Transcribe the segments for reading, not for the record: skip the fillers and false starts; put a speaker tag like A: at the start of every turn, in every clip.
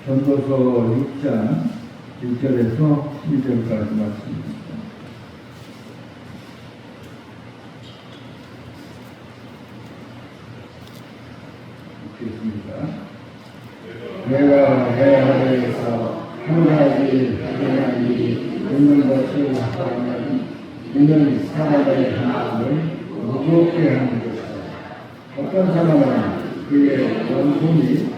A: 전도서 6장 1절에서 12절까지 말씀입니다. 읽겠습니다. 내가 해 아래에서 한 가지 불행한 일이 있는 것을 하면 이는 사람의 마음을 무겁게 하는 것이다. 어떤 사람은 그의 원통이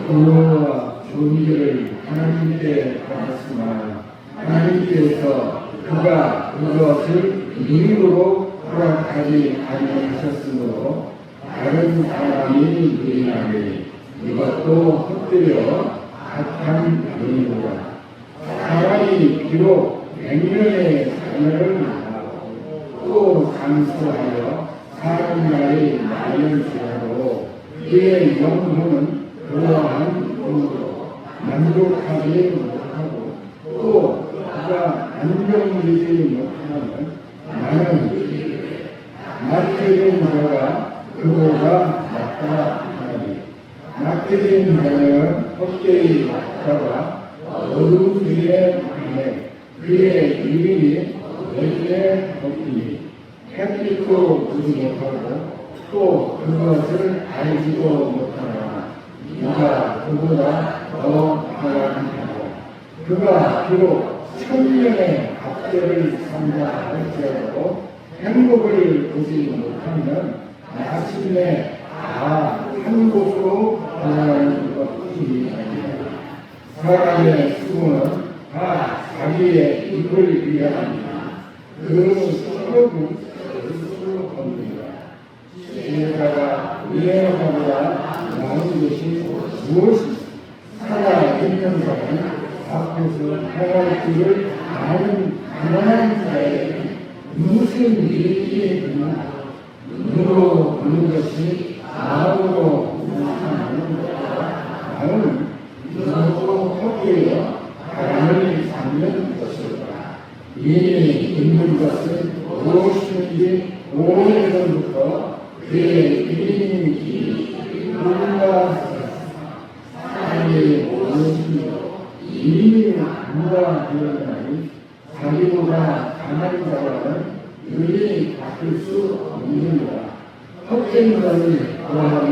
A: 의와 존귀를 하나님께 받았으나 하나님께서 그가 그것을 누리도록 허락하지 아니하셨으므로 다른 사람이 누리나니 이것도 헛되어 악한 의무라. 사람이 비록 100년의 자녀를 낳고 또 장수하여 사람 나이 많을지라도 그의 영혼은 그러한 의무로 만족하지 못하고 또 그가 안정되지 못하면 나는 낙태된 자가 그보다 낫다 하니 낙태된 자는 헛되이 갔다가 어둠 중에 가네 그의 이름이 절대 없으니 햇빛도 보지 못하고 또 그것을 알지도 못하나 누가 그보다 더 강하고 그가 비록 1000년의 ab대를 산다 할지라도 행복을 보지 못하면 마침내 다 한 곳으로 돌아가는 것뿐이 아니라 사람의 수고는 다 자기의 입을 위함이나 그 수고는 스스로 겁니다. 지혜자가 이해하보다 나은 것이 무엇이 살아있는 자는 앞에서 행할 길을 아는 가난한 자에게 무슨 일이 있나 눈으로 보는 것이 마음으로 생각하는 것보다 나는 눈으로 헛되어 바람을 잡는 것이다. 이미 있는 것은 무엇인지 오래전부터 그의 이름이 누가 사람이 무엇인지도 이미 누가 되었나니 자기보다 강한 자와는 능히 바뀔 수 없느니라. 헛된 자를 구하니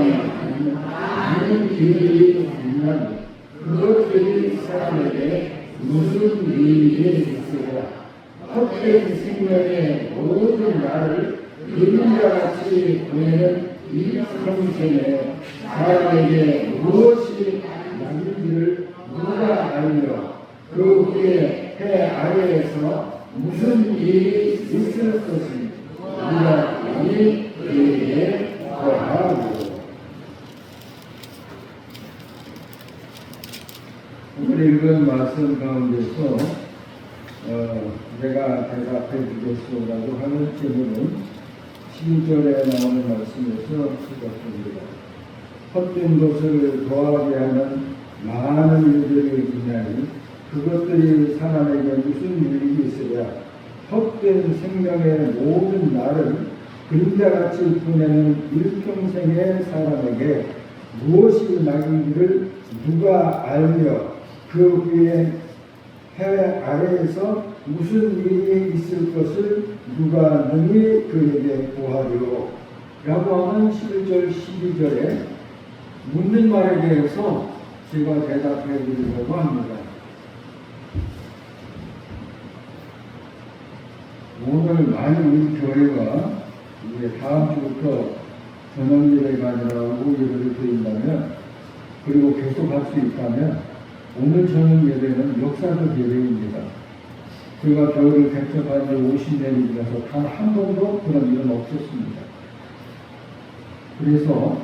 A: 많은 길이 있나니 그것들이 사람에게 무슨 일이 있으랴. 헛된 생명의 모든 날을 그림자같이 보내는 이 평생에 사람에게 무엇이 남는지를 누가 알며 그 후에 해 아래에서 무슨 일이 있을 것인지 누가 감히 그에게 거하고. 오늘 읽은 말씀 가운데서 내가 대답해 주겠소라고 하는 질문은 12절에 나오는 말씀에서 쓰셨습니다. 헛된 것을 더하게 하는 많은 일들이 있나니 그것들이 사람에게 무슨 일이 있으랴. 헛된 생명의 모든 날을 그림자같이 보내는 일평생의 사람에게 무엇이 낙인지를 누가 알며 그 후에 해 아래에서 무슨 일이 있을 것을 누가 능히 그에게 보하리요 라고 하는 11절 12절에 묻는 말에 대해서 제가 대답해 드리려고 합니다. 오늘 많이 우리 교회가 이제 다음 주부터 저녁 예배가 아니라 오후 예배를 드린다면 그리고 계속 할 수 있다면 오늘 저녁 예배는 역사적 예배입니다. 제가 교회를 개척한 지 50년이라서 단 한 번도 그런 일은 없었습니다. 그래서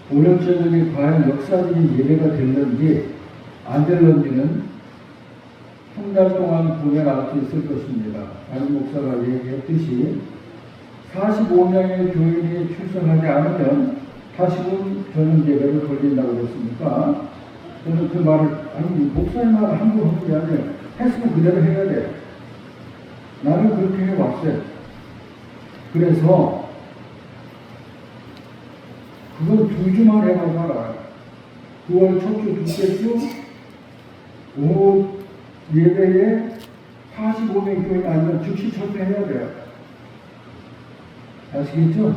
A: 오늘 저녁이 과연 역사적인 예배가 됐는지 안 됐는지는 한 달 동안 보면 알 수 있을 것입니다. 안 목사가 얘기했듯이 45명의 교인이 출석하지 않으면 다시금 저녁 예배를 걸린다고 그랬습니까? 저는 그 말을, 아니, 목사의 말을 함부로 하는 게 아니라 했으면 그대로 해야 돼. 나는 그렇게 해왔어요. 그래서 그건 2주만 해봐도 알아요. 9월 첫 주, 둘째 주, 오후 예배에 45명 교인 아니면 즉시 철폐해야 돼요. 아시겠죠?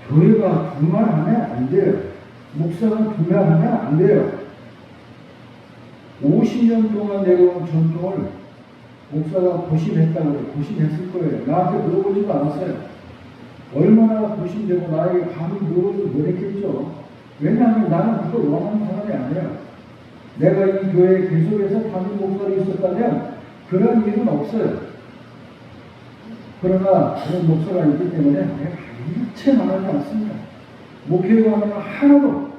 A: 교회가 두말하면 안 돼요. 목사가 두말하면 안 돼요. 50년 동안 내려온 전통을 목사가 고심했다고 해요. 고심했을 거예요. 나한테 물어보지도 않았어요. 얼마나 고심되고 나에게 감히 물어보지 못했겠죠. 왜냐하면 나는 그걸 원하는 사람이 아니에요. 내가 이 교회에 계속해서 담임 목사로 있었다면 그런 일은 없어요. 그러나 그런 목사가 있기 때문에 내가 일체 말하지 않습니다. 목회에 가면 하나도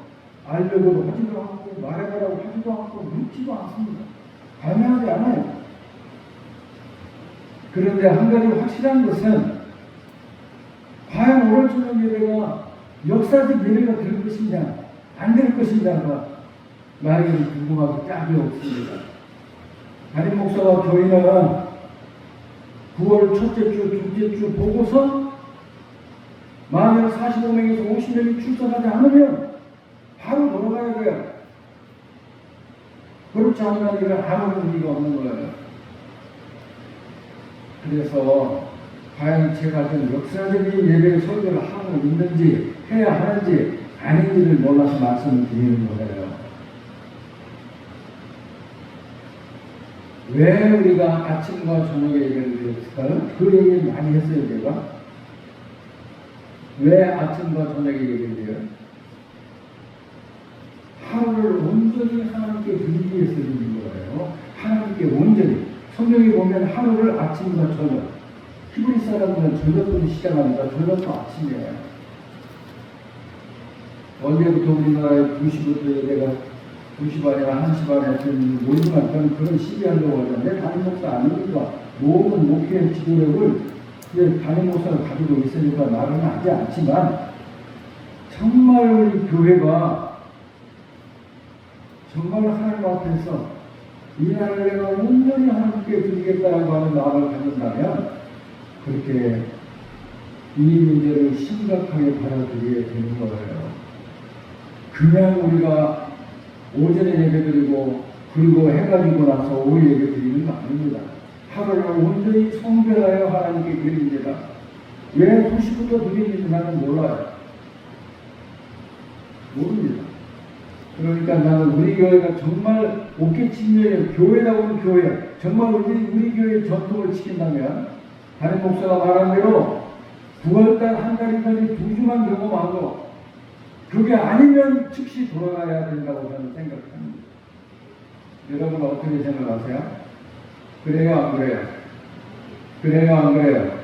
A: 알려고도 하지도 않고 말해보라고 하지도 않고 묻지도 않습니다. 관여하지 않아요. 그런데 한 가지 확실한 것은 과연 오늘 저녁 예배가 역사적 예배가 될 것이냐 안 될 것이냐가 나에게 궁금하고 짝이 없습니다. 담임 목사와 교인은 9월 첫째 주, 둘째 주 보고서 만약 45명에서 50명이 출석하지 않으면 바로 돌아가야 돼요. 그렇지 않으면 이건 아무 의미가 없는 거예요. 그래서 과연 제가 좀 역사적인 예배 설교를 하고 있는지 해야 하는지 아닌지를 몰라서 말씀을 드리는 거예요. 왜 우리가 아침과 저녁에 예배를 드렸을까요? 그 얘기를 많이 했어요, 제가. 왜 아침과 저녁에 예배를 드려요? 하루를 온전히 하나님께 드리기 위해서 드리는 거예요. 하나님께 온전히. 성경에 보면 하루를 아침과 저녁. 히브리 사람들은 저녁부터 시작합니다. 저녁도 아침이에요. 언제부터 우리나라에 2시부터 예배가 2시 반이나 1시 반에 모이면 그런 시기하려고 하는데 담임 목사 아니니까 모든 목회 지도력을 담임 목사를 가지고 있으니까 말은 하지 않지만 정말 우리 교회가 정말 하나님 앞에서 이 날을 내가 온전히 하나님께 드리겠다라고 하는 마음을 가진다면 그렇게 이 문제를 심각하게 받아들여야 되는 거예요. 그냥 우리가 오전에 예배드리고 그리고 해가 지고 나서 오후 예배드리는 거 아닙니다. 하루를 온전히 성별하여 하나님께 드립니다. 왜 2시부터 드리는지 나는 몰라요. 모릅니다. 그러니까 나는 우리 교회가 정말 옥계친교회 교회다운 교회, 정말 우리 교회의 전통을 지킨다면 담임 목사가 말한 대로 9월달 한 달이까지 2주만 경험하고 그게 아니면 즉시 돌아가야 된다고 저는 생각합니다. 여러분 어떻게 생각하세요? 그래요 안 그래요? 그래요 안 그래요?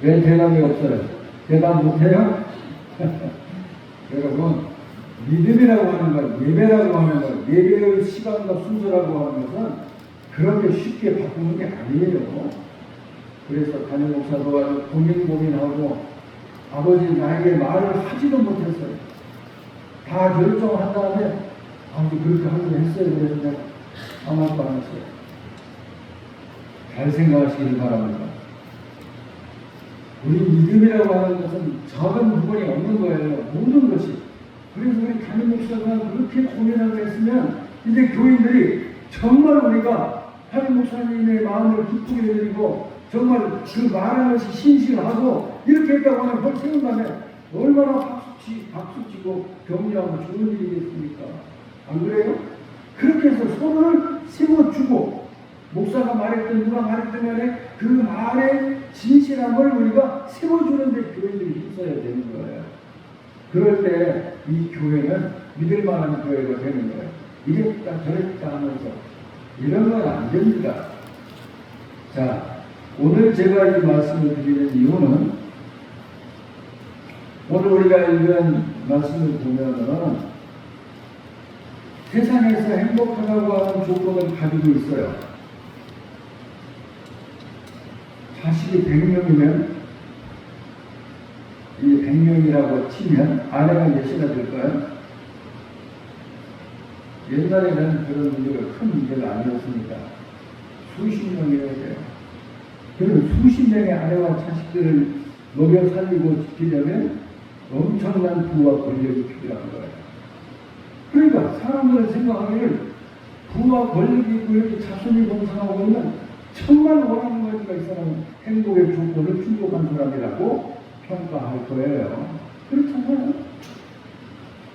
A: 왜 대답이 없어요? 대답 못해요? 여러분 믿음이라고 하는 것, 예배라고 하는 것, 예배의 시간과 순서라고 하는 것은 그렇게 쉽게 바꾸는 게 아니에요. 그래서 담임 목사도 아주 고민하고 아버지 나에게 말을 하지도 못했어요. 다 결정한 다음에 아버지 그렇게 하기로 했어요. 그래서 내가 아무 말도 안 했어요. 잘 생각하시길 바랍니다. 우리 믿음이라고 하는 것은 적은 부분이 없는 거예요. 모든 것이. 그래서 우리 담임 목사가 그렇게 고민하고 했으면 이제 교인들이 정말 우리가 담임 목사님의 마음을 기쁘게 드리고 정말 그 말하는 것이 신실하고 이렇게 했다고 하면 그걸 세운다면 얼마나 박수치고 격려하고 좋은 일이겠습니까? 안 그래요? 그렇게 해서 손을 세워주고 목사가 말했든 누가 말했든 간에 그 말의 진실함을 우리가 세워주는 데 교회들이 힘써야 되는 거예요. 그럴 때 이 교회는 믿을만한 교회가 되는 거예요. 이랬다 저랬다 하면서 이런 건 안 됩니다. 자, 오늘 제가 이 말씀을 드리는 이유는 오늘 우리가 읽은 말씀을 보면은 세상에서 행복하다고 하는 조건을 가지고 있어요. 자식이 100명이면 이 100명이라고 치면 아내가 몇이나 될까요? 옛날에는 그런 문제가 큰 문제가 아니었으니까 수십 명이어야 돼요. 그럼 수십 명의 아내와 자식들을 먹여 살리고 지키려면 엄청난 부와 권력이 필요한 거예요. 그러니까 사람들은 생각하기를 부와 권력이 있고 이렇게 자손이 번성하고 있는 정말 원하는 가지가 이 사람은 행복의 조건을 충족한 사람이라고 평가할 거예요. 그렇잖아요.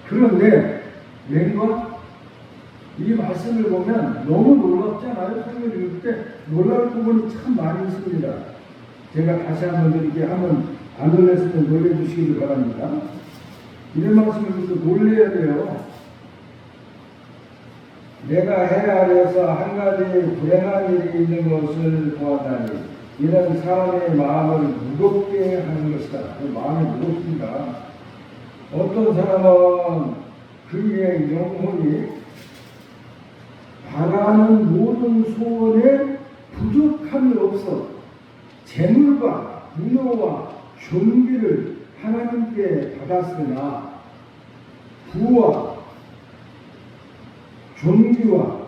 A: 그런데 왠가 이 말씀을 보면 너무 놀랍잖아요. 설교를 읽을 때 놀랄 부분이 참 많이 있습니다. 제가 다시 한번 드릴게요. 한번 안 놀랐을 때 놀래주시기를 바랍니다. 이런 말씀을 듣고 놀래야 돼요. 내가 해 아래에서 한 가지 불행한 일이 있는 것을 보았다니 이는 사람의 마음을 무겁게 하는 것이다. 그 마음이 무겁습니다. 어떤 사람은 그의 영혼이 바라는 모든 소원에 부족함이 없어 재물과 부여와 존귀를 하나님께 받았으나 부와 존귀와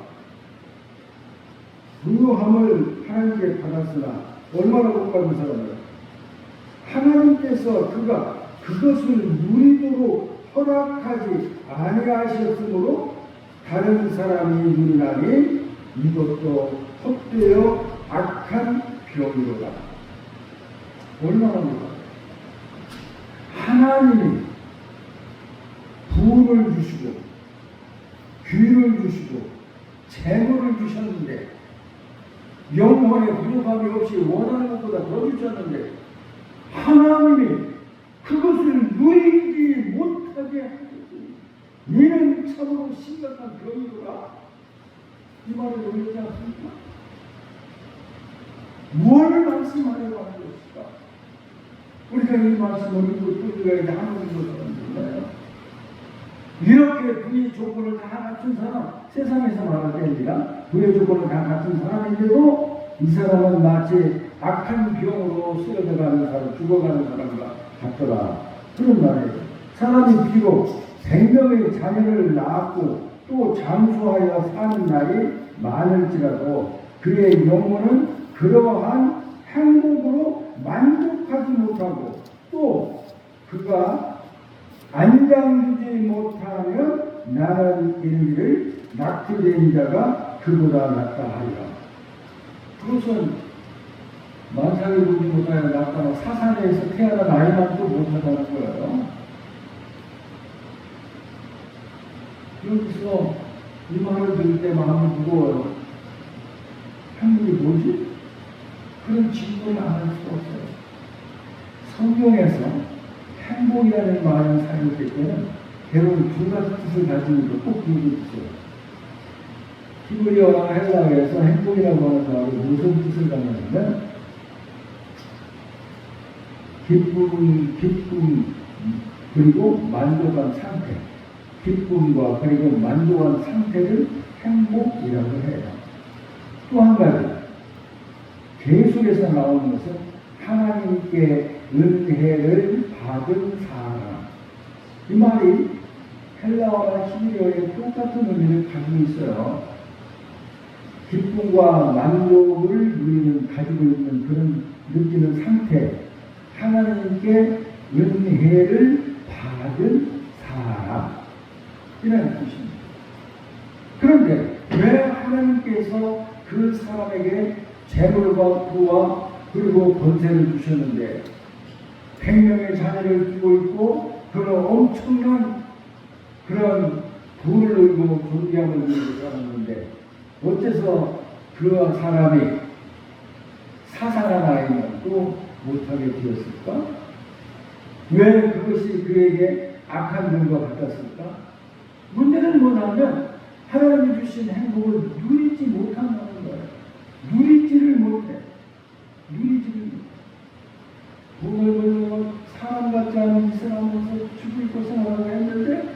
A: 부유함을 하나님께 받았으나 얼마나 못 받은 사람이야. 하나님께서 그가 그것을 누리도록 허락하지 아니하셨으므로 다른 사람이 누리나니 이것도 헛되어 악한 병이로다. 얼마나 못 받아요. 하나님이 부를 주시고 귀를 주시고 재물을 주셨는데 영혼의 부족함이 없이 원하는 것보다 더 주셨는데 하나님이 그것을 누리지 못하게 하셨으니 너는 참으로 심각한 병이로다. 이 말을 놀리지 않습니까? 무엇을 말씀하려고 하는 것일까? 우리가 이 말씀을 읽고 또 읽어야 하는 것을 몰라요. 이렇게 부의 조건을 다 갖춘 사람, 세상에서 말할 때 아니라 부의 조건을 다 갖춘 사람인데도 이 사람은 마치 악한 병으로 쓰러져가는 사람, 죽어가는 사람과 같더라. 그런 말이에요. 사람이 비록 100명의 자녀를 낳았고 또 장수하여 사는 날이 많을지라도 그의 영혼은 그러한 행복으로 만족하지 못하고 또 그가 안장주지 못하면 나는 이르기를 낙태된 자가 그보다 낫다 하리라. 그것은 만삭을 보지 못하여 낫다나 사산에서 태어난 아이만도 못하다는 거예요. 여기서 이 말을 들을 때 마음이 무거워요. 행복이 뭐지? 그런 질문을 안 할 수가 없어요. 성경에서 행복이라는 말을 사용할 때는 대부분 두 가지 뜻을 가지고 꼭 기억해주세요. 히브리어와 헬라어에서 행복이라고 하는 말이 무슨 뜻을 가지냐면 기쁨 그리고 만족한 상태, 기쁨과 그리고 만족한 상태를 행복이라고 해요. 또 한 가지 계속해서 나오는 것은 하나님께 은혜를 받은 사람. 이 말이 헬라어와 히브리어의 똑같은 의미를 가지고 있어요. 기쁨과 만족을 가지고 있는 그런 느끼는 상태, 하나님께 은혜를 받은 사람 이라는 뜻입니다. 그런데 왜 하나님께서 그 사람에게 재물과 부와 그리고 권세를 주셨는데 100명의 자녀를 두고 있고 그런 엄청난 그런 부를 누리고 존귀함을 누리고 살았는데 어째서 그 사람이 사살한 아이는 또 못하게 되었을까? 왜 그것이 그에게 악한 일과 같았을까? 문제는 뭐냐면 하나님이 주신 행복을 누리지 못한다는 거예요. 누리지를 못해. 돈을 벌고 사람 같지 않은 짓을 하면서 죽을 것을 하라고 했는데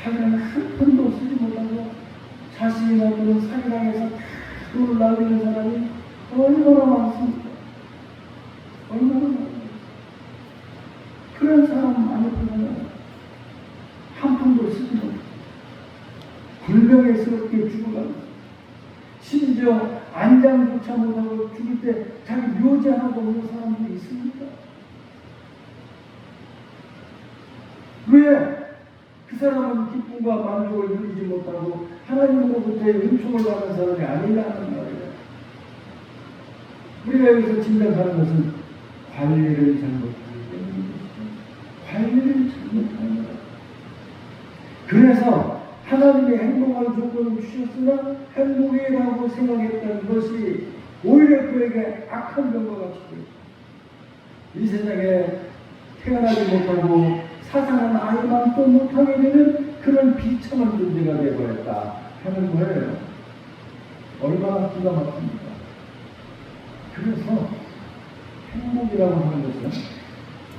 A: 자기는 한 푼도 쓰지 못하고 자신이나 그런 사기당해서 돈을 날리는 사람이 얼마나 많습니까? 얼마나 많습니까? 그런 사람 많이 보면 한 푼도 쓰지 못하고 불명예스럽게 죽어가고 심지어 안장조차 못하고 죽을 때 자기 묘지 하나도 없는 사람들이 있습니까? 왜? 그 사람은 기쁨과 만족을 누리지 못하고 하나님으로부터의 은총을 받은 사람이 아니라는 말이에요. 우리가 여기서 짐작하는 것은 관리를 잘못하기 때문입니다. 관리를 잘못하는 거예요. 그래서 하나님이 행복한 조건을 주셨으나 행복이라고 생각했던 것이 오히려 그에게 악한 병과 같이 이 세상에 태어나지 못하고 사상한 아이만 또 못하게 되는 그런 비참한 존재가 되어버렸다 하는 거예요. 얼마나 기가 막힙니까? 그래서 행복이라고 하는 것은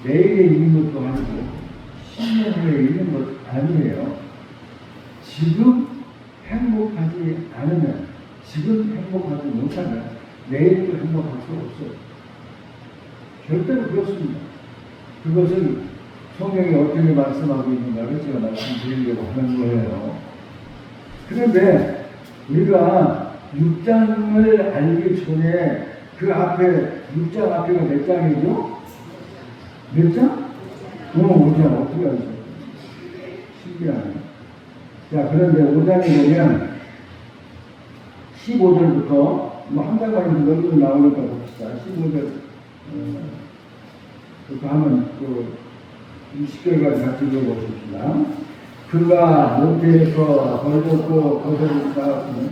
A: 내일에 있는 것도 아니고 10년 후에 있는 것도 아니에요. 지금 행복하지 않으면, 지금 행복하지 못하면 내일도 행복할 수 없어요. 절대로 그렇습니다. 그것을 성경이 어떻게 말씀하고 있는가를 제가 말씀드리려고 하는 거예요. 그런데 우리가 6장을 알기 전에 그 앞에 6장 앞에가 몇 장이죠? 몇 장? 5장. 어떻게 알죠? 신기하네. 자, 그런데 5장에 보면 15절부터 한 장만 너무 나오니까 봅시다. 15절 그거 하면 또 20절까지 같이 읽어보십시다. 그가 모태에서 벌벗고 거저를 쌓았으니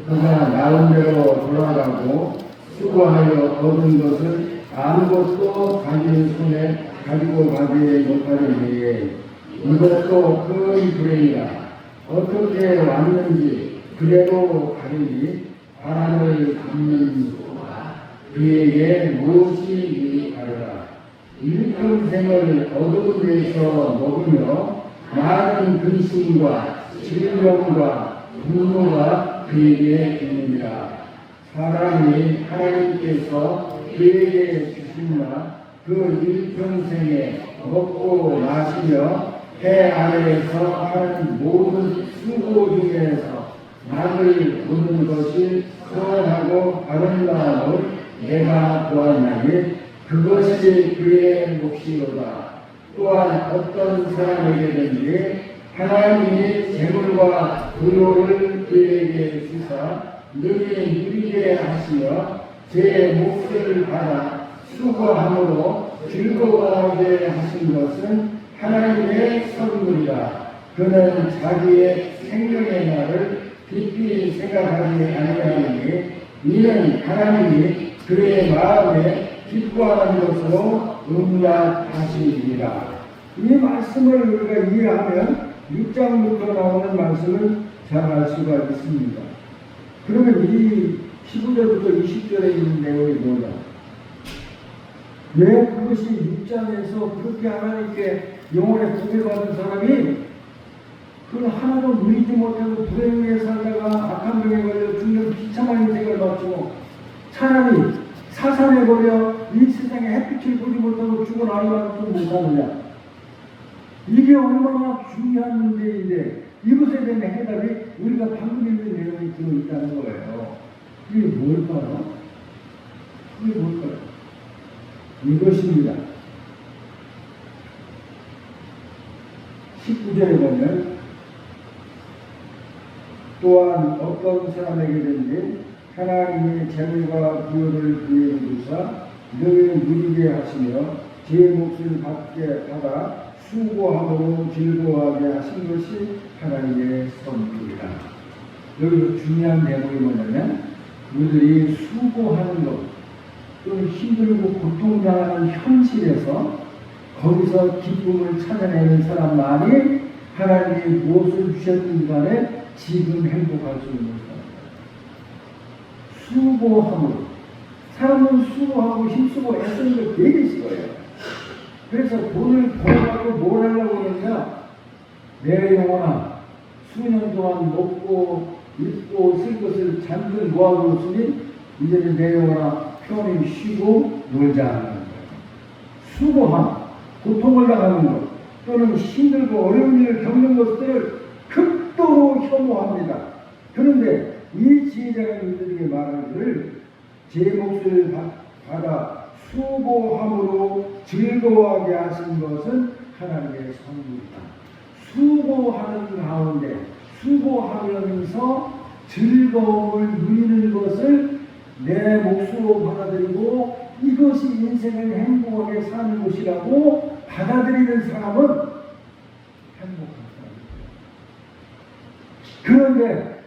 A: 그가 나온 대로 돌아가고 수고하여 얻은 것을 아무것도 자기 손에 가지고 가지 못하려니 이것도 큰 불행이다. 어떻게 왔는지 그대로 가리니 바람을 잡는 그에게 무엇이 가르라. 일평생을 어두운 데서 먹으며 많은 근심과 질병과 분노가 그에게 있느니라. 사람이 하나님께서 그에게 주신나 그 일평생에 먹고 마시며 해 아래에서 하는 모든 수고 중에서 낙을 보는 것이 선하고 아름다움을 내가 보았나니 그것이 그의 몫이로다. 또한 어떤 사람에게든지 하나님이 재물과 의로를 그에게 주사 능히 누리게 하시며 제 몫을 받아 수고함으로 즐거워하게 하신 것은 하나님의 선물이다. 그는 자기의 생명의 날을 깊이 생각하지 아니하니 이는 하나님이 그의 마음에 기뻐하는 것으로 응답하시리라. 이 말씀을 우리가 이해하면 6장부터 나오는 말씀을 잘 알 수가 있습니다. 그러면 이 15절부터 20절에 있는 내용이 뭐냐? 왜 그것이 6장에서 그렇게 하나님께 영혼에 구별받은 사람이 그 하나도 누리지 못하고 불행에 살다가 악한 병에 걸려 죽는 비참한 인생을 마치고 차라리 사산해버려 이 세상에 햇빛을 보지 못하고 죽은 아이만 좀 못하느냐? 이게 얼마나 중요한 문제인데 이것에 대한 해답이 우리가 방금 읽은 내용이 들어있다는 거예요. 이게 뭘까요? 이게 뭘까요? 이것입니다. 19절에 보면 또한 어떤 사람에게든지 하나님이 재물과 부여를 그에게 주사 너희를 누리게 하시며 제 몫을 받아 수고함으로 즐거워하게 하신 것이 하나님의 선물이다. 여기서 중요한 내용이 뭐냐면 우리들이 수고하는 것 또는 힘들고 고통당하는 현실에서 거기서 기쁨을 찾아내는 사람만이 하나님이 무엇을 주셨든 간에 지금 행복할 수 있는 사람입니다. 수고함으로 사람은 수고하고 힘쓰고 애쓰는 걸 되게 싫어요. 그래서 돈을 벌어가지고 뭘 하려고 그러냐? 내 영혼아 수년 동안 먹고 입고 쓸 것을 잔뜩 모아두었으니 이제는 내 영혼아 편히 쉬고 놀자 하는 거예요. 수고함, 고통을 당하는 것 또는 힘들고 어려운 일을 겪는 것들을 극도로 혐오합니다. 그런데 이 지혜자가 우리들에게 말하기를 제 몫을 받아 수고함으로 즐거워하게 하신 것은 하나님의 선물이다. 수고하는 가운데 수고하면서 즐거움을 누리는 것을 내 몫으로 받아들이고 이것이 인생을 행복하게 사는 것이라고 받아들이는 사람은 행복한 사람이에요. 그런데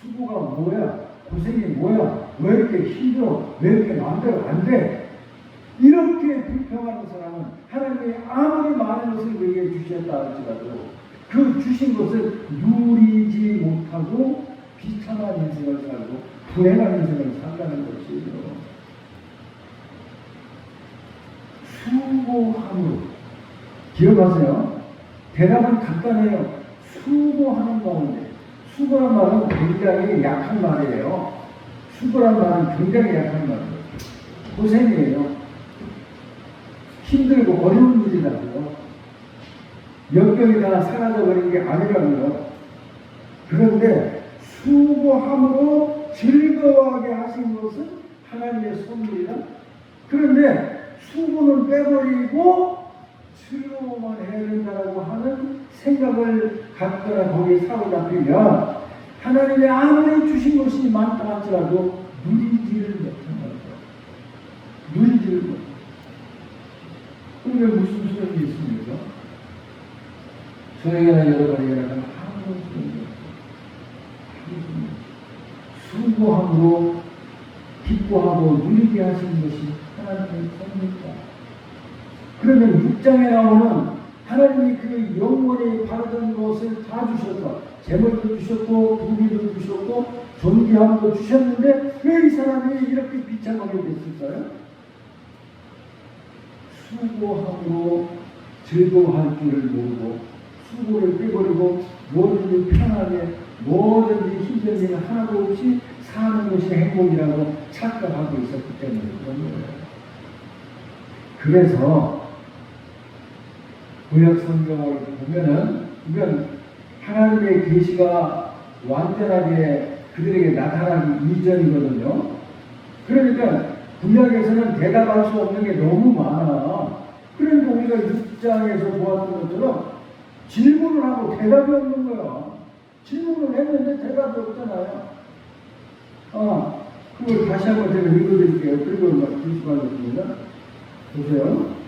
A: 수고가 뭐야? 고생이 뭐야? 왜 이렇게 힘들어? 왜 이렇게 마음대로 안 돼? 이렇게 불평하는 사람은 하나님이 아무리 많은 것을 우리에게 주셨다 할지라도 그 주신 것을 누리지 못하고 비참한 인생을 살고 불행한 인생을 산다는 것이에요. 수고함으로 기억하세요. 대답은 간단해요. 수고하는 가운데. 수고란 말은 굉장히 약한 말이에요. 수고란 말은 굉장히 약한 말이에요. 고생이에요. 힘들고 어려운 일이라고요. 역경이 다 사라져버린 게 아니라고요. 그런데 수고함으로 즐거워하게 하신 것은 하나님의 선물이다. 그런데 수고는 빼버리고 즐거워만 해야 된다고 하는 생각을 갖거나 거기에 사로잡히면 하나님의 아무리 주신 것이 많다 할지라도 누리지를 못한 거죠. 누리지를 못한 거죠. 그게 무슨 소용이 있습니까? 저에게나 여러분에게나 아무런 소용이 없어요. 수고함으로 기뻐하고 누리게 하시는 것이 하나님의 선물이다. 그러면 6장에 나오는 하나님이 그 영원히 바라던 것을 다 주셔서 재물도 주셨고 부귀도 주셨고 존귀함도 주셨는데 왜 이 사람이 이렇게 비참하게 됐을까요? 수고함으로 즐거워할 줄을 모르고 수고를 빼버리고 뭐든지 편하게 뭐든지 힘든 일 하나도 없이 사는 것이 행복이라고 착각하고 있었기 때문에 그런 거예요. 그래서 구약 성경을 보면은 이건 하나님의 계시가 완전하게 그들에게 나타나기 이전이거든요. 그러니까 구약에서는 대답할 수 없는 게 너무 많아. 그러니까 우리가 6장에서 보았던 것처럼 질문을 하고 대답이 없는 거야. 질문을 했는데 대답이 없잖아요. 그걸 다시 한번 제가 읽어드릴게요. 그리고 말씀하겠습니다. 보세요.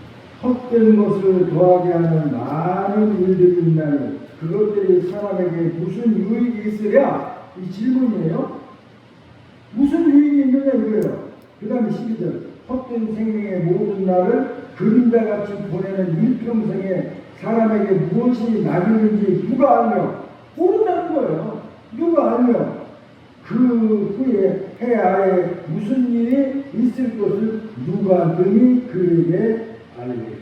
A: 헛된 것을 더하게 하는 많은 일들이 있나니 그것들이 사람에게 무슨 유익이 있으랴? 이 질문이에요. 무슨 유익이 있느냐 이거예요. 그 다음에 12절 헛된 생명의 모든 날을 그림자같이 보내는 일평생에 사람에게 무엇이 낙이는지 누가 알며? 모른다는 거예요. 누가 알며? 그 후에 해 아래 무슨 일이 있을 것을 누가 능히 그에게 알리리.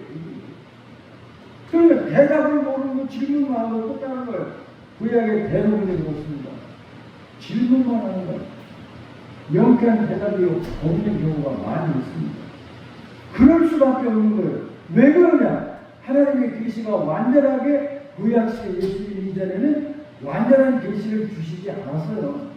A: 그러니까 대답을 모르고 질문만 하고 끝나는 거예요. 구약의 대부분이 그렇습니다. 질문만 하는 거예요. 명쾌한 대답이 없는 경우가 많이 있습니다. 그럴 수밖에 없는 거예요. 왜 그러냐? 하나님의 계시가 완전하게 구약시대 예수님 이전에는 완전한 계시를 주시지 않았어요.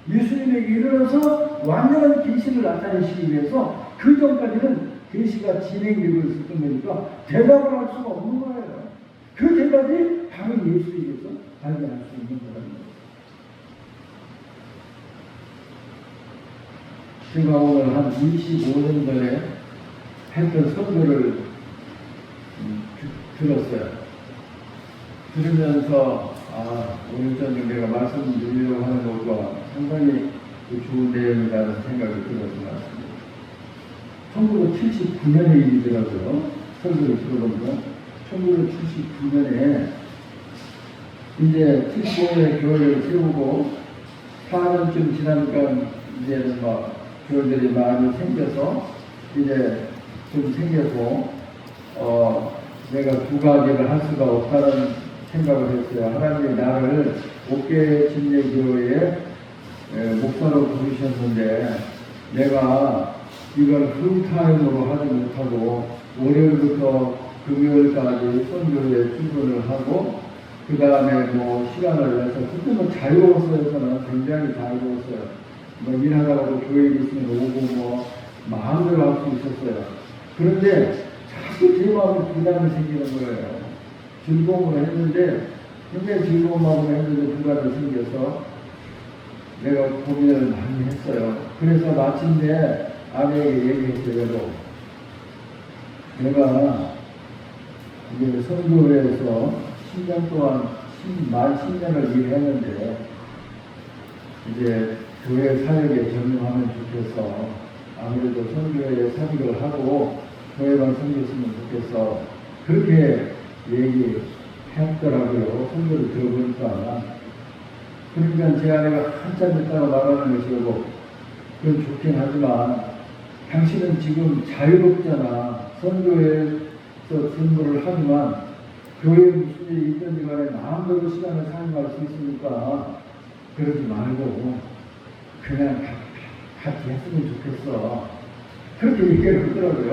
A: 예수님에게 이르러서 완전한 계시를 나타내시기 위해서 그 전까지는 계시가 진행되고 있었던 거니까 대답을 할 수가 없는 거예요. 그 대답이 바로 예수에게서 발견할 수 있는 거라는 거예요. 제가 오늘 한 25년 전에 했던 설교를 들었어요. 들으면서 오늘 저녁 내가 말씀드리려고 하는 것과 상당히 좋은 내용이라는 생각이 들었습니다. 1979년에 일이더라고요. 설교를 들어보니까 1979년에 이제 75년에 교회를 세우고 4년쯤 지나니까 이제는 막 교회들이 많이 생겨서 이제 좀 생겨서 내가 부가계를 할 수가 없다는 생각을 했어요. 하나님이 나를 옥계 진례교회에 목사로 부르셨는데 내가 이걸 풀타임으로 하지 못하고 월요일부터 금요일까지 선교에 출근을 하고 그 다음에 뭐 시간을 내서 그때는 자유로웠어요. 저는 굉장히 자유로웠어요. 뭐 일하다가도 교회에 있으면 오고 뭐 마음대로 할 수 있었어요. 그런데 자꾸 제 마음에 부담이 생기는 거예요. 즐거움으로 했는데 굉장히 즐거움하고 했는데 불가도 생겨서 내가 고민을 많이 했어요. 그래서 마침내 아내에게 얘기했어요. 내가 이제 선교회에서 10년 동안 만 10년을 일했는데 이제 교회 사역에 전념하면 좋겠어. 아무래도 선교회에 사역을 하고 교회만 섬겼으면 좋겠어. 그렇게 얘기했더라고요. 선교를 들어보니까. 그러니까 제 아내가 한참 있다가 말하는 것이고, 그건 좋긴 하지만 당신은 지금 자유롭잖아. 선교회에서 선교를 하지만 교회에 무슨 일이 있든지 간에 마음대로 시간을 사용할 수 있으니까 그러지 말고 그냥 같이 했으면 좋겠어. 그렇게 얘기를 하더라고요.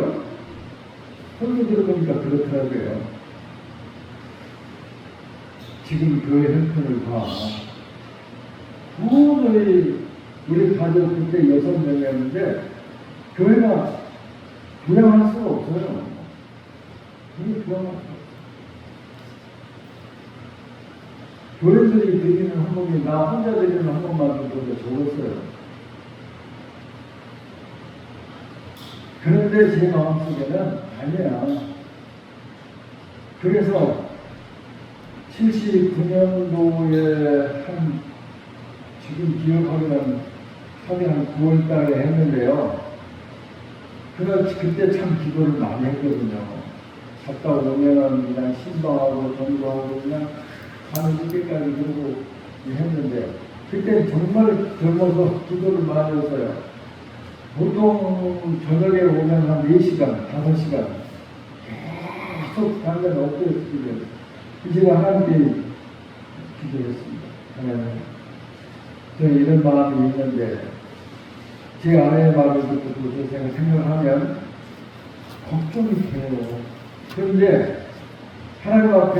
A: 선교 들어보니까 그렇더라고요. 지금 교회 형편을 봐. 도저히 우리 가족 그때 6명이었는데 교회가 부양할 수가 없어요. 이게 부양할 수가 없어요. 교회들이 드리는 헌금이 나 혼자 드리는 헌금만 보다 적었어요. 그런데 제 마음속에는 아니야. 그래서 79년도에 지금 기억하기는 한 9월 달에 했는데요. 그때 참 기도를 많이 했거든요. 갔다 오면은 그냥 신방하고 전도하고 그냥 가는 끝까지 그러고 했는데, 그때 정말 젊어서 기도를 많이 했어요. 보통 저녁에 오면 한 4시간, 5시간 계속 당장 엎드려서 기도했어요. 제가 하나님께 기도했습니다. 하나님, 저는 이런 마음이 있는데, 제 아내의 말을 듣고 제가 생각하면 걱정이 돼요. 그런데 하나님 앞에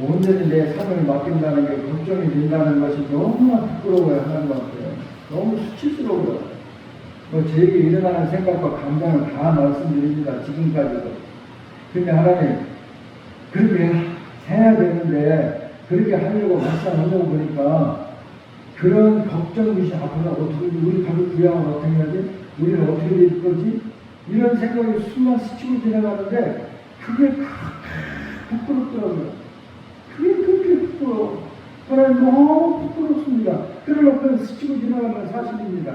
A: 온전히 내 삶을 맡긴다는 게 걱정이 된다는 것이 너무나 부끄러워요. 하나님 앞에. 너무 수치스러워요. 제게 일어나는 생각과 감정을 다 말씀드립니다. 지금까지도. 그러니까 하나님, 그렇게 해야 되는데 그렇게 하려고 말씀하려고 보니까 그런 걱정이 앞으로 어떻게 우리 가족 부양을 어떻게 해야지? 우리는 어떻게 될 거지? 이런 생각이 순간 스치고 지나가는데 그게 부끄럽더라고요. 그게 그렇게 부끄러워. 하나님 너무 부끄럽습니다. 그러나 스치고 지나가는 사실입니다.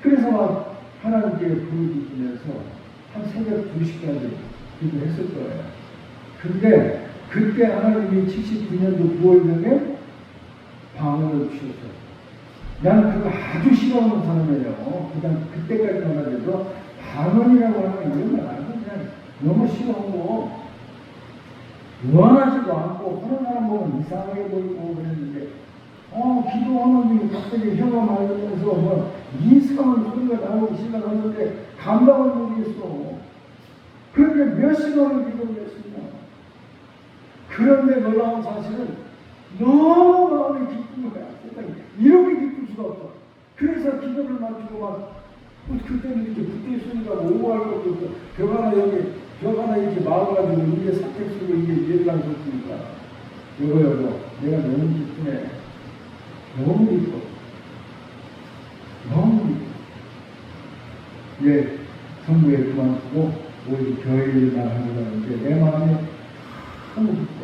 A: 그래서 하나님께 부르짖으면서 한 새벽 2시까지 기도했을 거예요. 근데 그때 하나님이 79년도 9월경에 방언을 주셨어요. 나는 그거 아주 싫어하는 사람이에요. 그냥 그때까지만 해도 방언이라고 하는 이런 걸 알고 그냥 너무 싫어하고 원하지도 않고 그런 사람 보면 이상하게 보이고 그랬는데 기도하는 중에 갑자기 혀가 맑으면서 이상한 소리가 나오기 시작하는데 감당을 못했어. 그런데 몇 시간을 기도를 했습니다. 그런데 놀라운 사실은 너무 마음이 기쁜 거야. 이렇게 기쁠 수가 없어. 그래서 기도를 마치고 막 그때는 이렇게 붙어 있으니까 오후할 것도 없고 벽 하나 이렇게 막아가지고 이게 사택 쓰고 이게 예를 놨었으니까 여보 내가 너무 기쁘네. 너무 기뻐. 너무 기뻐. 예, 성부에 그만두고 오히려 교회 일만 하려는데 내 마음이 너무 기뻐.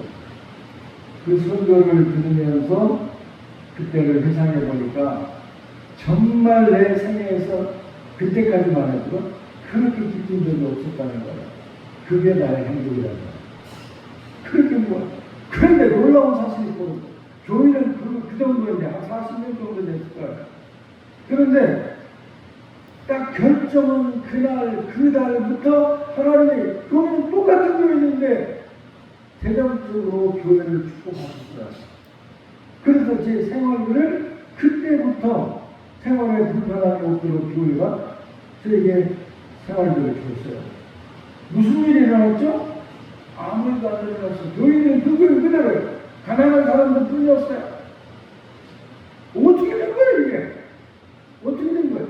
A: 그 선교를 들으면서 그때를 회상해 보니까 정말 내 생애에서 그때까지만 해도 그렇게 기쁜 적이 없었다는 거예요. 그게 나의 행복이라는 거예요. 그렇게 그런데 놀라운 사실이 있고 교회는 그 정도인데 한 40년 정도 됐을 거예요. 그런데 딱 결정은 그 달부터 하나님이 교회는 똑같은 교회인데 대장적으로 교회를 축복하셨어요. 그래서 제 생활을 그때부터 생활에 불편함이 없도록 교회가 저에게 생활비를 줬어요. 무슨 일이 일어났죠? 아무것도 안 일어났어요. 교회는 그 교회 그대로요. 가난한 사람들 뿐이었어요. 어떻게 된 거예요, 이게? 어떻게 된 거예요?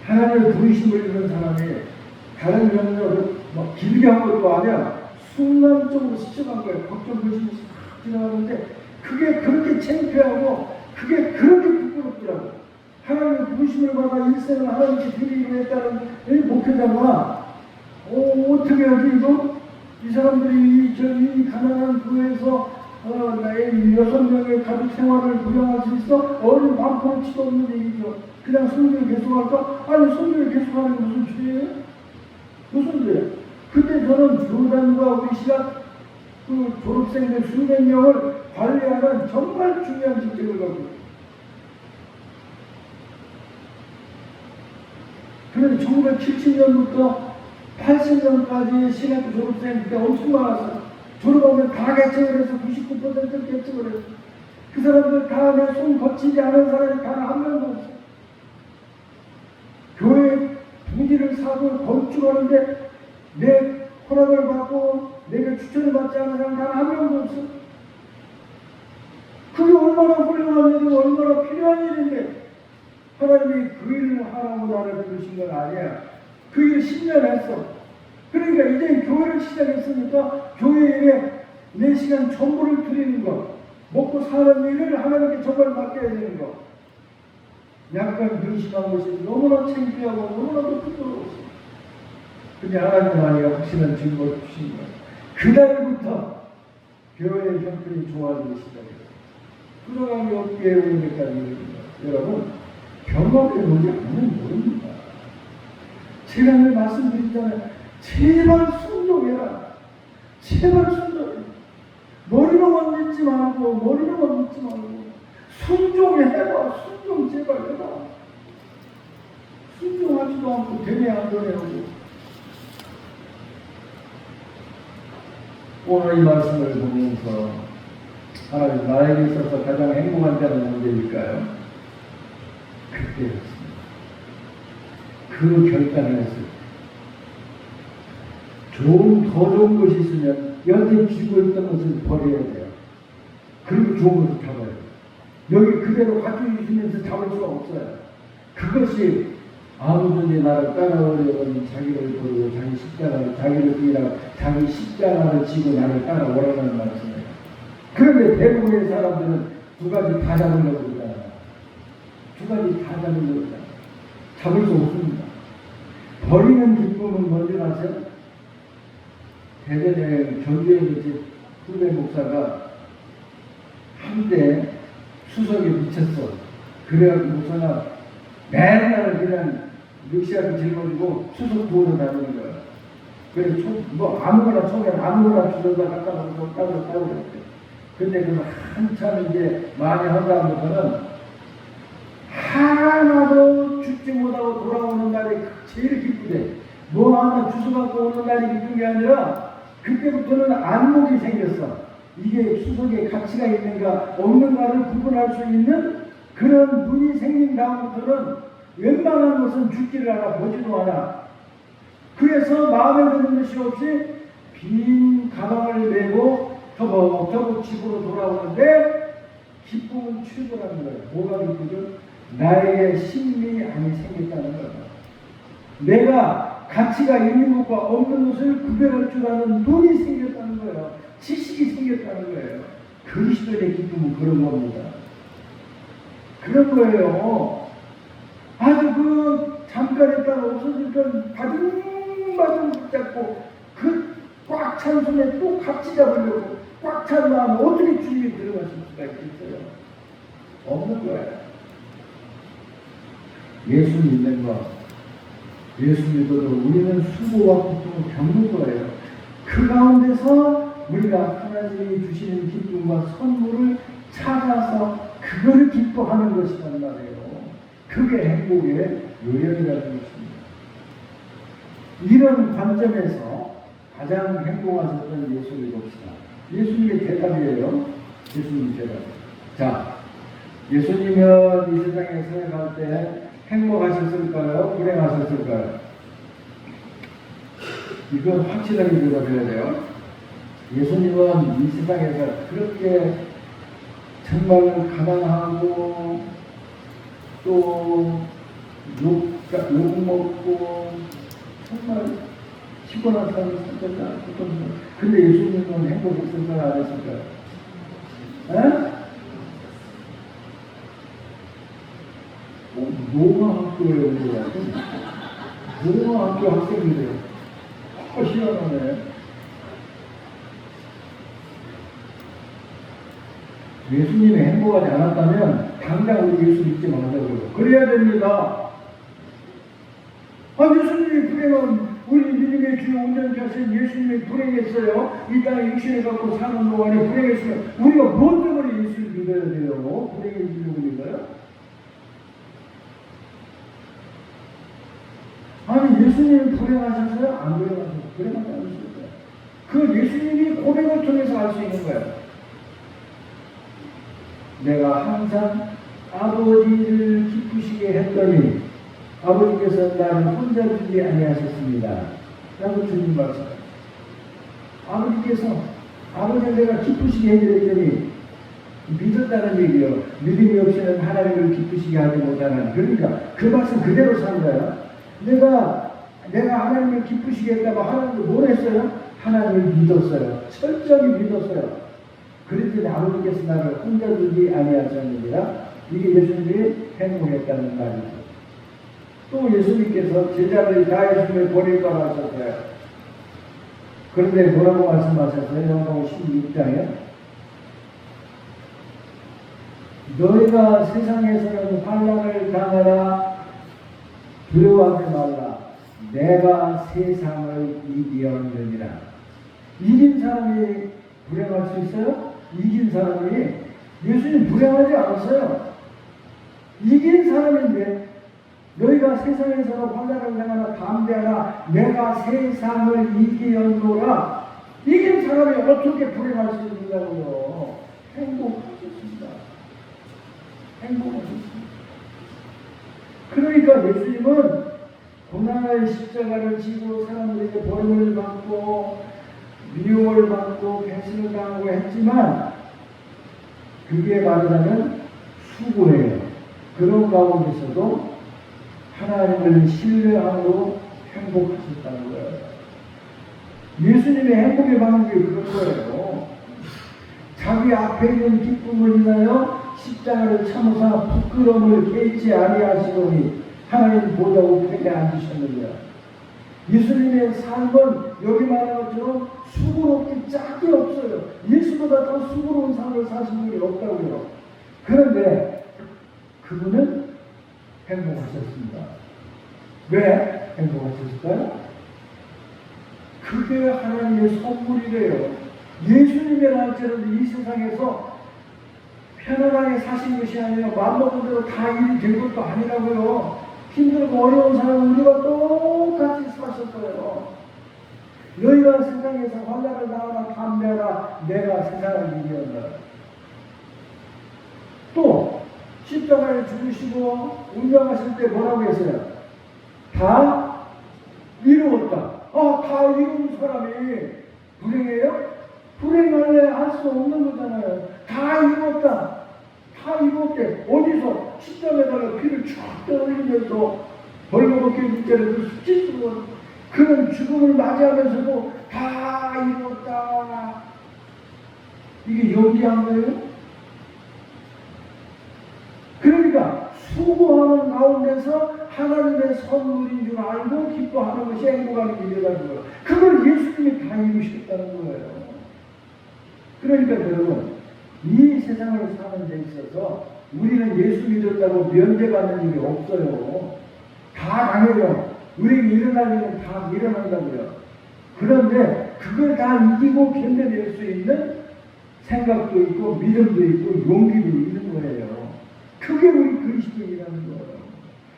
A: 하나님의 부르심을 입은 사람이 다른 영역으로 길게 한 것도 아니야. 순간적으로 스쳐간 거예요. 걱정 보시면서 막 지나가는데 그게 그렇게 창피하고 그게 그렇게 부끄럽더라고. 하나님의 부르심을 받아 일생을 하나님께 드리기로 했다는 이 목회자가 어떻게 하지 이거? 이 사람들이 이 가난한 교회에서 나의 6명의 가족 생활을 구경할 수 있어? 어린 반포치도 없는 얘기죠. 그냥 성경을 계속할까? 아니 성경을 계속하는 게 무슨 죄예요? 무슨 죄예요? 그때 저는 교단과 우리 신학 그 졸업생들 수백 명을 관리하는 정말 중요한 직책을 갖고 있어요. 그런데 1970년부터 80년까지 신학교 졸업생 그때 엄청 많았어요. 졸업하면 다 개척을 해서 99% 개척을 했어요. 그 사람들 다 내 손 거치지 않은 사람이 단 한 명도 없어요. 교회 부지를 사고 건축하는데 내 허락을 받고 내가 추천을 받지 않은 사람 단 한 명도 없어요. 그게 얼마나 훌륭한 일이고 얼마나 필요한 일인데 하나님이 그 일을 하라고 나를 부르신 건 아니야. 그 일을 10년 했어. 그러니까 이제 교회를 시작했으니까 교회에 4시간 전부를 드리는 거, 먹고 사는 일을 하나님께 정말 맡겨야 되는 거. 약간 근심한 것이 너무나 창피하고 너무나도 부끄러웠어. 근데 하나님이 확실한 증거를 주신 거예요. 그날부터 교회의 형편이 좋아지기 시작했어요. 불안함이 없게 오는 데까지. 여러분 경험해보지 않으면 모릅니다. 제가 늘 말씀드리잖아요. 제발 순종해라. 제발 순종해. 머리로만 믿지 말고 머리로만 믿지 말고 순종해봐. 순종 제발 해봐. 순종하지도 않고 되네 안 되네요. 오늘 이 말씀을 보면서 하나님 나에게 있어서 가장 행복한 자는 언제일까요? 그때였습니다. 그 결단을 했을 때. 더 좋은 것이 있으면 여태 쥐고 있던 것을 버려야 돼요. 그리고 좋은 것을 잡아야 돼요. 여기 그대로 가지고 있으면서 잡을 수가 없어요. 그것이 아무든지 나를 따라오려면 자기를 버리고 자기 십자가를 자기를 부인하고 자기 십자가를 지고 나를 따라오라는 말씀이에요. 그런데 대부분의 사람들은 두 가지 다 잡으려고 그러잖아요. 두 가지 다 잡으려고 그러잖아요. 잡을 수 없습니다. 버리는 기쁨은 뭔지 아세요? 대전에 전주에 계신 후배 목사가 한때 수석에 미쳤어. 그래가지고 목사가 맨날 그냥 늑시하게 짊어지고 수석 부으러 다니는 거야. 그래서 뭐 아무거나 처음에 아무거나 주워다 갖다 놓고 따로 그랬대. 근데 그 한참 이제 많이 한 다음부터는 하나도 죽지 못하고 돌아오는 날이 제일 기쁘대. 뭐 하나 주워 갖고 오는 날이 기쁜 게 아니라 그때부터는 안목이 생겼어. 이게 수석에 가치가 있는가 없는가를 구분할 수 있는 그런 눈이 생긴 다음부터는 웬만한 것은 죽지를 않아 보지도 않아. 그래서 마음에 드는 것이 없이 빈 가방을 메고 터벅터벅 집으로 돌아오는데 기쁨은 출근하는 거예요. 뭐가 기쁘죠? 나에게 심리 안이 생겼다는 거예요. 내가 가치가 있는 것과 없는 것을 구별할 줄 아는 눈이 생겼다는 거예요. 지식이 생겼다는 거예요. 그리스도의 기쁨은 그런 겁니다. 그런 거예요. 아주 그 잠깐 있다가 없어지니까 바둥바둥 붙잡고 그 꽉 찬 손에 또 같이 잡으려고 꽉 찬 마음 어떻게 주님이 들어가실 수가 있겠어요? 없는 거예요. 예수 믿는 거, 예수 믿어도 우리는 수고와 고통을 겪는 거예요. 그 가운데서 우리가 하나님이 주시는 기쁨과 선물을 찾아서 그걸 기뻐하는 것이란 말이에요. 그게 행복의 요령이라는 것입니다. 이런 관점에서 가장 행복하셨던 예수를 봅시다. 예수님의 대답이에요. 예수님의 대답. 자, 예수님은 이 세상에 살아갈 때 행복하셨을까요? 불행하셨을까요? 이건 확실하게 대답해야 돼요. 예수님은 이 세상에서 그렇게 정말 가난하고 또 욕 먹고 정말 피곤한 사람이 살겠다. 근데 예수님은 행복했을까요? 안 했을까요? 에? 로마 학교에 온 거 같아. 로마 학교 학생이래요. 희한하네. 예수님이 행복하지 않았다면 당장 우리 예수 믿지 말자고요. 그래야 됩니다. 예수님이 불행한 우리 믿음의 주요 운전자신 예수님이 불행했어요. 이 땅에 육신을 갖고 사는 동안에 불행했으면 우리가 뭐 때문에 예수를 믿어야 돼요? 불행해지려고 믿어요? 아니 예수님이 불행하셨어요? 안 불행하셨어요? 불행하지 않으셨어요? 그 예수님이 고백을 통해서 알 수 있는 거예요. 내가 항상 아버지를 기쁘시게 했더니 아버지께서 나를 혼자 두지 아니하셨습니다. 라고 주님 말씀하셨어요. 아버지께서 아버지를 내가 기쁘시게 해드렸더니 믿었다는 얘기요. 믿음이 없이는 하나님을 기쁘시게 하지 못하는. 그러니까 그 말씀 그대로 산 거야. 내가 하나님을 기쁘시게 했다고 하나님을 뭘 했어요? 하나님을 믿었어요. 철저히 믿었어요. 그랬더니 아버지께서 나를 혼자 두지 아니하셨느니라. 이게 예수님이 행복했다는 말이죠. 또 예수님께서 제자들이 다 예수님을 버릴 거라 하셨어요. 그런데 뭐라고 말씀하셨어요? 요한복음 16장에 너희가 세상에서는 환난을 당하라. 두려워하지 말라. 내가 세상을 이기었느니라. 이긴 사람이 불행할 수 있어요? 이긴 사람이 예수님 불행하지 않았어요. 이긴 사람인데 너희가 세상에서 환난을 당하라. 담대하라. 내가 세상을 이기었노라. 이긴 사람이 어떻게 불행할 수 있느냐고요. 행복하셨습니다. 행복하셨습니다. 그러니까 예수님은 고난의 십자가를 지고 사람들에게 벌을 받고 미움을 받고 배신을 당하고 했지만 그게 말하자면 수고예요. 그런 가운데서도 하나님을 신뢰함으로 행복하셨다는 거예요. 예수님의 행복의 방법이 그런 거예요. 자기 앞에 있는 기쁨을 인하여 십자가를 참으사 부끄러움을 개의치 아니하시더니 하나님 보좌 우편에 앉으셨느니라. 예수님의 삶은 여기 말한 것처럼 수고롭기 짝이 없어요. 예수보다 더 수고로운 삶을 사신 분이 없다고요. 그런데 그분은 행복하셨습니다. 왜 행복하셨을까요? 그게 하나님의 선물이래요. 예수님의 날짜는 이 세상에서 편안하게 사신 것이 아니라 마음먹은 대로 다 일이 된 것도 아니라고요. 힘들고 어려운 사람은 우리가 똑같이 사셨어요. 너희가 세상에서 환난을 당하나 담대하라. 내가 세상을 이기었다. 또 십자가에 죽으시고 운명하실 때 뭐라고 했어요? 다 이루었다. 다 이룬 사람이 불행해요? 불행할래 할 수 없는 거잖아요. 다 이루었다. 다 이루었대. 어디서? 십자가에다가 피를 쭉 떠올리면서 벌거벗게 문자를 수치스러운 그런 죽음을 맞이하면서도 다 이루었다. 이게 연기한 거예요? 그러니까 수고하는 가운데서 하나님의 선물인 줄 알고 기뻐하는 것이 행복한 길이라는 거예요. 그걸 예수님이 다 이루셨다는 거예요. 그러니까 여러분, 이 세상을 사는 데 있어서 우리는 예수 믿었다고 면제받는 일이 없어요. 다 당해요. 우리에게 일어날 일은 다 일어난다고요. 그런데 그걸 다 이기고 견뎌낼 수 있는 생각도 있고 믿음도 있고 용기도 있는 거예요. 그게 우리 그리스도인이라는 거예요.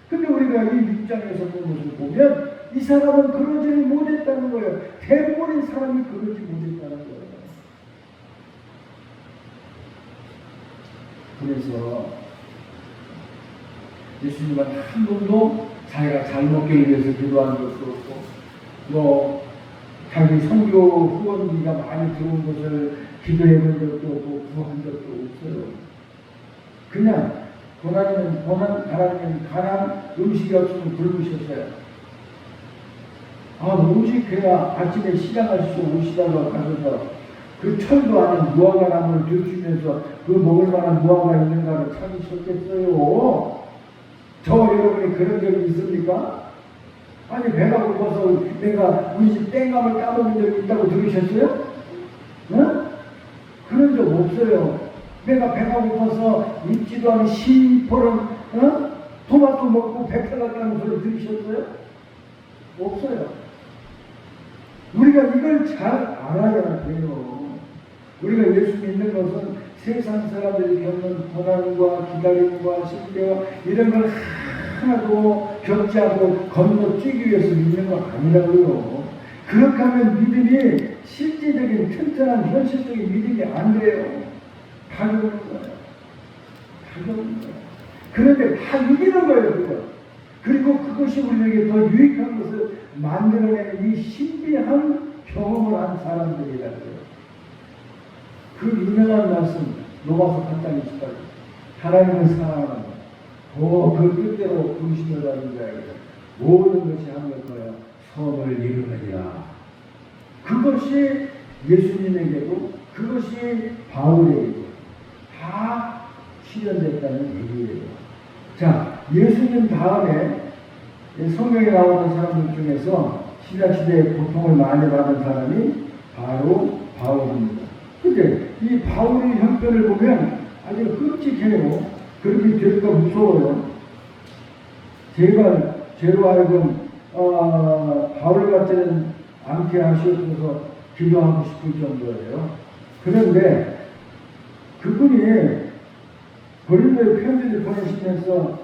A: 근데 우리가 이 6장에서 본 것을 보면 이 사람은 그러지 못했다는 거예요. 대부분의 사람이 그러지 못했다는 거예요. 그래서 예수님은 한 번도 자기가 잘 먹기 위해서 기도한 적도 없고 자기 선교 후원비가 많이 들어온 것을 기도해 본 적도 없고 구한 적도 없어요. 그냥 하나님은 가난 음식이 없으면 굶으셨어요. 오직해야 아침에 시장하셔서 오시다가 가셔서 그 철도 아닌 무화과나무를 드시면서 그 먹을 만한 무화과 있는가를 찾으셨겠어요? 저 여러분이 그런 적이 있습니까? 아니 배가 고파서 내가 우리 집 땡감을 까먹은 적이 있다고 들으셨어요? 응? 그런 적 없어요. 내가 배가 고파서 입지도 않은 시퍼런 토마토 먹고 배 탈락하는 소리 들으셨어요? 없어요. 우리가 이걸 잘 알아야 돼요. 우리가 예수 믿는 것은 세상 사람들이 겪는 고난과 기다림과 실패와 이런 걸 하나도 겪지 않고 건너뛰기 위해서 믿는 거 아니라고요. 그렇게 하면 믿음이 실제적인 튼튼한 현실적인 믿음이 안 돼요. 가벼운 거예요. 가벼운 거예요. 그런데 다 이기는 거예요, 그거. 그리고 그것이 우리에게 더 유익한 것을 만들어내는 이 신비한 경험을 한 사람들이라고요. 그 유명한 말씀, 로마서 8장 28절. 하나님을 사랑하는 그 뜻대로 부르심을 받은 자에게 모든 것이 합력하여 선을 이루느니라. 그것이 예수님에게도 그것이 바울에게도 다 실현됐다는 얘기예요. 자, 예수님 다음에 성경에 나오는 사람들 중에서 신약시대에 고통을 많이 받은 사람이 바로 바울입니다. 근데 이 바울의 형편을 보면 아주 끔찍해요. 그렇게 될까 무서워요. 제발 죄로 하여금 바울 같지는 않게 하시옵소서 기도하고 싶을 정도예요. 그런데 그분이 고린도에 편지를 보내시면서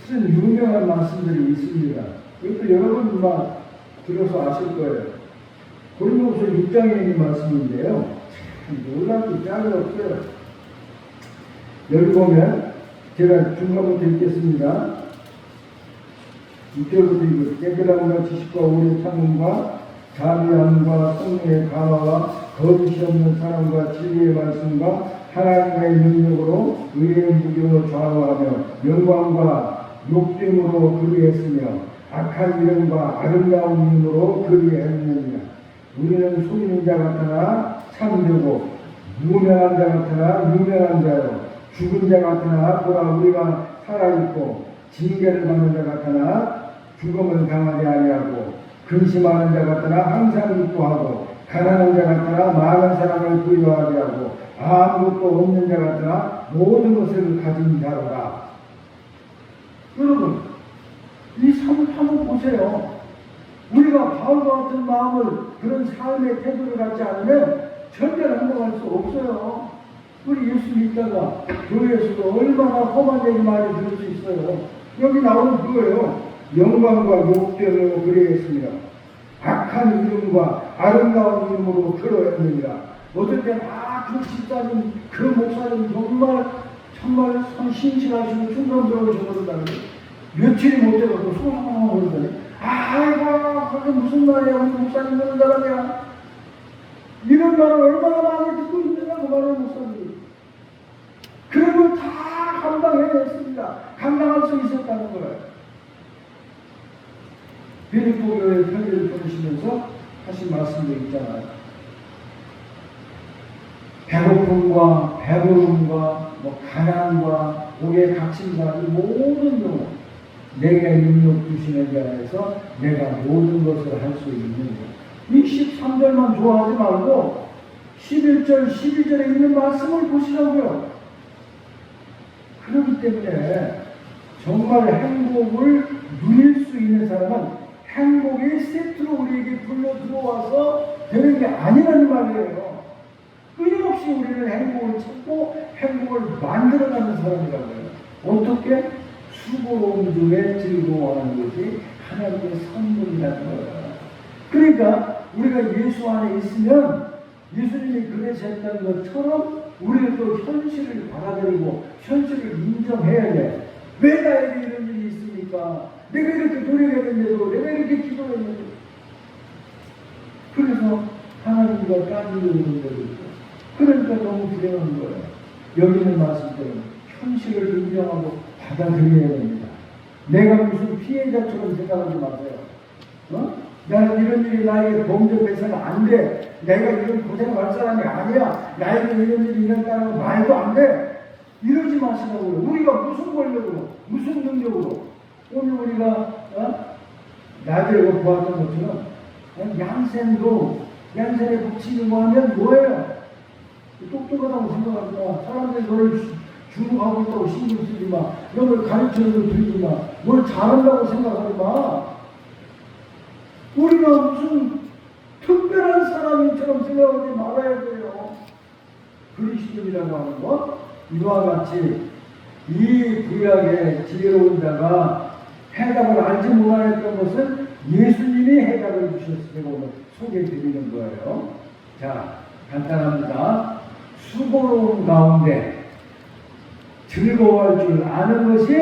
A: 쓴 유명한 말씀들이 있습니다. 이것도 여러분 들어서 아실 거예요. 고린도후서 6장에 있는 말씀인데요. 참 놀랍게 짝이 없어요. 여기 보면 제가 중간부터 읽겠습니다. 6절부터 읽고 깨끗함과 지식과 오래 참음과 자비함과 성령의 강화와 거짓이 없는 사랑과 진리의 말씀과 하나님의 능력으로 의의 무게로 좌우하며 영광과 욕됨으로 그리했으며 악한 이름과 아름다운 이름으로 그리했느니라. 우리는 속이는 자 같으나 참되고 무명한 자 같으나 유명한 자요 죽은 자 같으나 보라 우리가 살아있고 징계를 받는 자 같으나 죽음을 당하지 아니하고 근심하는 자 같으나 항상 기뻐하고 가난한 자 같으나 많은 사람을 부유하게 하고 아무것도 없는 자 같으나 모든 것을 가진 자로다. 여러분 이 삶을 한번 보세요. 우리가 바울과 같은 마음을 그런 삶의 태도를 갖지 않으면 절대 행복할 수 없어요. 우리 예수 믿다가 교회에서도 얼마나 험한 얘기 많이 들을 수 있어요. 여기 나오는 그거예요. 영광과 욕됨으로 그리했으며 악한 이름과 아름다운 이름으로 그러했느니라. 어떨 때는 그 집사님 그 목사님 정말 신실하시고 충성스러우시고 그런다는데 며칠이 못 돼가지고 소송하고 그러더니 아이고 그게 무슨 말이야 우리 목사님 그런 사람이야. 이런 말을 얼마나 많이 듣고 있느냐고 말하는 목사님이. 그런 걸 다 감당해냈습니다. 감당할 수 있었다는 거예요. 빌립보 교회 편지를 보내시면서 하신 말씀도 있잖아요. 배고픔과 배부름과 가난과 옥에 갇힌다 이 모든 경우 내게 능력 주시는 자 안에서 내가 모든 것을 할 수 있는 것. 이 13절만 좋아하지 말고 11절, 12절에 있는 말씀을 보시라고요. 그렇기 때문에 정말 행복을 누릴 수 있는 사람은 행복의 세트로 우리에게 불러 들어와서 되는 게 아니라는 말이에요. 끊임없이 우리는 행복을 찾고 행복을 만들어가는 사람이라고요. 어떻게? 수고로움 중에 즐거워하는 것이 하나님의 선물이라는 거예요. 그러니까 우리가 예수 안에 있으면 예수님이 그러셨다는 것처럼 우리는 또 현실을 받아들이고 현실을 인정해야 돼. 왜 나에게 이런 일이 있습니까? 내가 이렇게 노력했는데도 내가 이렇게 기도했는데도 그래서 하나님과 따지고 있는 데도 있고 그러니까 너무 불행한 거예요. 여기 있는 말씀처럼 현실을 인정하고 받아들여야 됩니다. 내가 무슨 피해자처럼 생각하지 마세요. 나는 이런 일이 나에게 범접해서는 안 돼. 내가 이런 고생을 할 사람이 아니야. 나에게 이런 일이 일어났다는 거 말도 안 돼. 이러지 마시라고요. 우리가 무슨 권력으로, 무슨 능력으로, 오늘 우리가 낮에 보았던 것처럼 양생에 붙이려고 하면 뭐예요? 똑똑하다고 생각하지 마. 사람들이 너를 주목하고 있다고 신경 쓰지 마. 너를 가르쳐줘도 들지 마. 뭘 잘한다고 생각하지 마. 우리가 무슨 특별한 사람인처럼 생각하지 말아야 돼요. 그리스도인이라고 하는 것, 이와 같이 이 구약의 지혜로운 자가 해답을 알지 못했던 것은 예수님이 해답을 주셨으니까 오늘 소개해 드리는 거예요. 자, 간단합니다. 수고로운 가운데 즐거워할 줄 아는 것이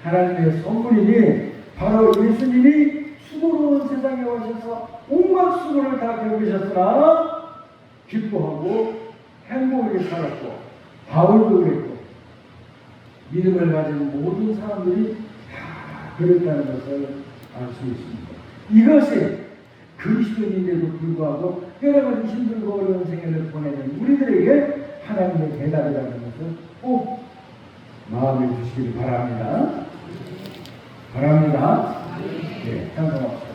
A: 하나님의 선물이니 바로 예수님이 수고로운 세상에 오셔서 온갖 수고를 다 겪으셨으나 기뻐하고 행복하게 살았고 바울도 그랬고 믿음을 가진 모든 사람들이 다 그랬다는 것을 알 수 있습니다. 이것이 그리스도인인데도 불구하고 여러 가지 힘들고 어려운 생애를 보내는 우리들에게 하나님의 대답이라는 것을 꼭 마음에 두시길 바랍니다. 네, 찬송합시다.